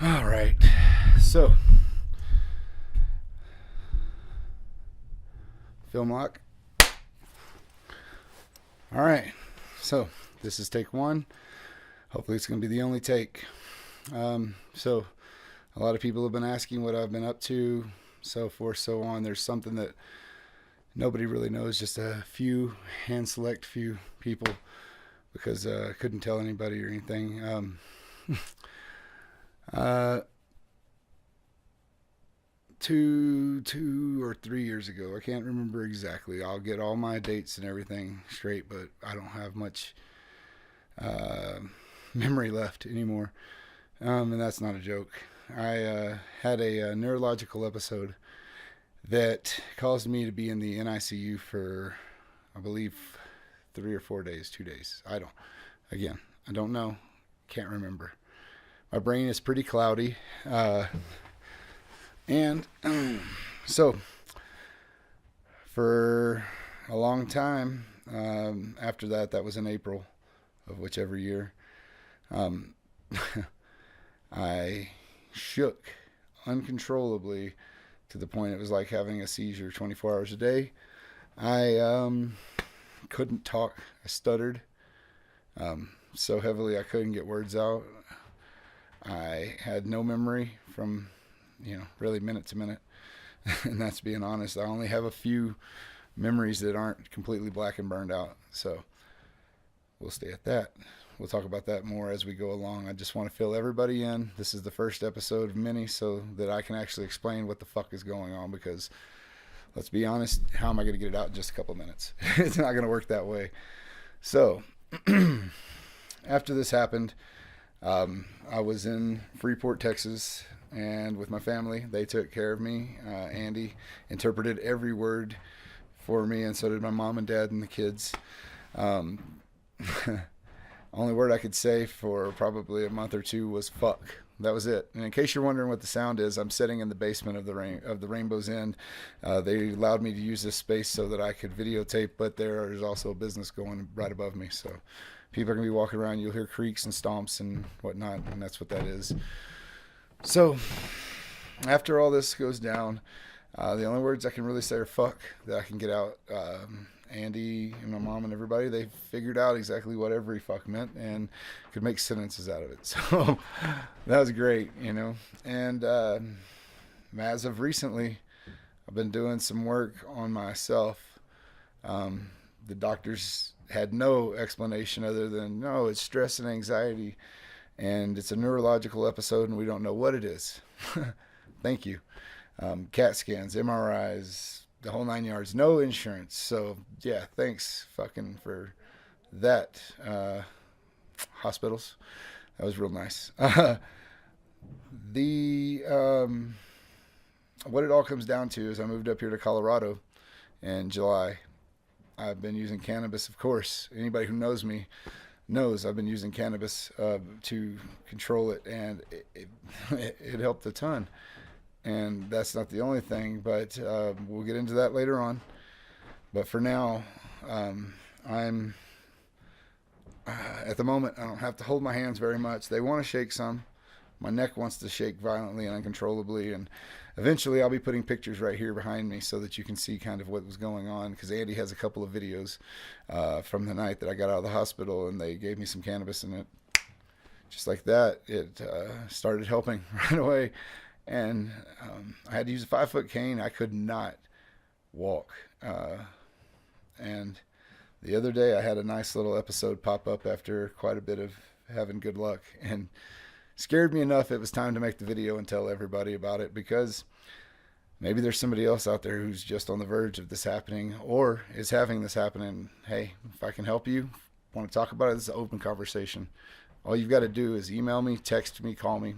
All right. So, film lock. All right. So, this is take one. Hopefully, it's going to be the only take. So, a lot of people have been asking what I've been up to, so forth, so on. There's something that nobody really knows, just a few, hand select few people, because I couldn't tell anybody or anything. Uh, 2 or 3 years ago. I can't remember exactly. I'll get all my dates and everything straight, but I don't have much uh, memory left anymore. And that's not a joke. I had a neurological episode that caused me to be in the NICU for, I believe, 3 or 4 days, 2 days. I don't know. Can't remember. My brain is pretty cloudy. And so, for a long time after that, that was in April of whichever year, um, I shook uncontrollably to the point it was like having a seizure 24 hours a day. I couldn't talk. I stuttered so heavily I couldn't get words out. I had no memory from really minute to minute. And that's being honest. I only have a few memories that aren't completely black and burned out. So we'll stay at that. We'll talk about that more as we go along. I just want to fill everybody in. This is the first episode of many so that I can actually explain what the fuck is going on, because let's be honest, how am I going to get it out in just a couple of minutes? It's not going to work that way. So after this happened, I was in Freeport, Texas, and with my family. They took care of me. Andy interpreted every word for me, and so did my mom and dad and the kids. Only word I could say for probably a month or two was fuck. That was it. And in case you're wondering what the sound is, I'm sitting in the basement of the Rainbow's End. They allowed me to use this space so that I could videotape, but there is also a business going right above me. So people are going to be walking around. You'll hear creaks and stomps and whatnot, and that's what that is. So after all this goes down, the only words I can really say are fuck that I can get out. Andy and my mom and everybody, they figured out exactly what every fuck meant and could make sentences out of it. So that was great, And as of recently, I've been doing some work on myself. The doctors had no explanation other than, no, it's stress and anxiety, and it's a neurological episode, and we don't know what it is. Thank you. CAT scans, MRIs, the whole 9 yards, no insurance. So yeah, thanks fucking for that, hospitals. That was real nice. The what it all comes down to is I moved up here to Colorado in July. I've been using cannabis, of course. Anybody who knows me knows I've been using cannabis to control it, and it helped a ton. And that's not the only thing, but we'll get into that later on. But for now, I'm at the moment, I don't have to hold my hands very much. They want to shake some. My neck wants to shake violently and uncontrollably, and eventually I'll be putting pictures right here behind me so that you can see kind of what was going on, because Andy has a couple of videos from the night that I got out of the hospital, and they gave me some cannabis in it. Just like that, it started helping right away. And I had to use a 5-foot cane. I could not walk. And the other day I had a nice little episode pop up after quite a bit of having good luck, and scared me enough it was time to make the video and tell everybody about it, because maybe there's somebody else out there who's just on the verge of this happening or is having this happen. Hey, if I can help you, want to talk about it, this is an open conversation. All you've got to do is email me, text me, call me,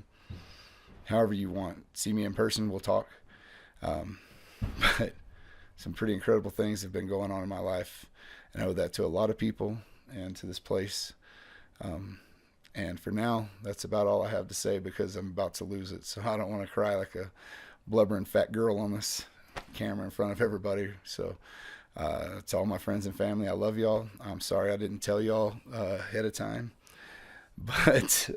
however you want. See me in person, we'll talk. But some pretty incredible things have been going on in my life, and I owe that to a lot of people and to this place. And for now, that's about all I have to say, because I'm about to lose it. So I don't want to cry like a blubbering fat girl on this camera in front of everybody. So to all my friends and family, I love y'all. I'm sorry I didn't tell y'all ahead of time. But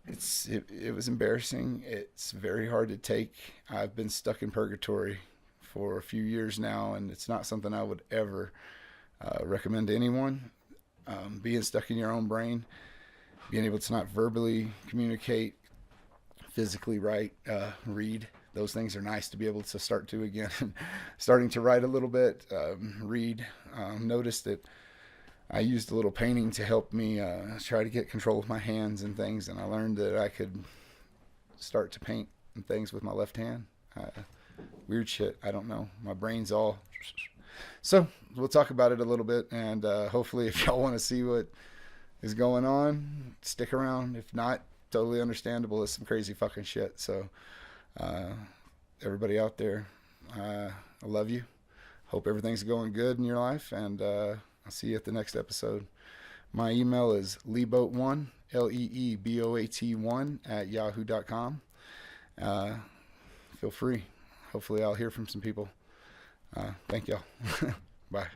it was embarrassing. It's very hard to take. I've been stuck in purgatory for a few years now, and it's not something I would ever recommend to anyone. Being stuck in your own brain, being able to not verbally communicate, physically write, read. Those things are nice to be able to start to again. Starting to write a little bit, read. Noticed that I used a little painting to help me try to get control of my hands and things, and I learned that I could start to paint and things with my left hand. Weird shit. I don't know. My brain's all. So we'll talk about it a little bit, and hopefully, if y'all want to see what is going on, stick around. If not, totally understandable. It's some crazy fucking shit. So, everybody out there, I love you. Hope everything's going good in your life, and I'll see you at the next episode. My email is leeboat1, LEEBOAT1 at yahoo.com. Feel free. Hopefully I'll hear from some people. Thank y'all. Bye.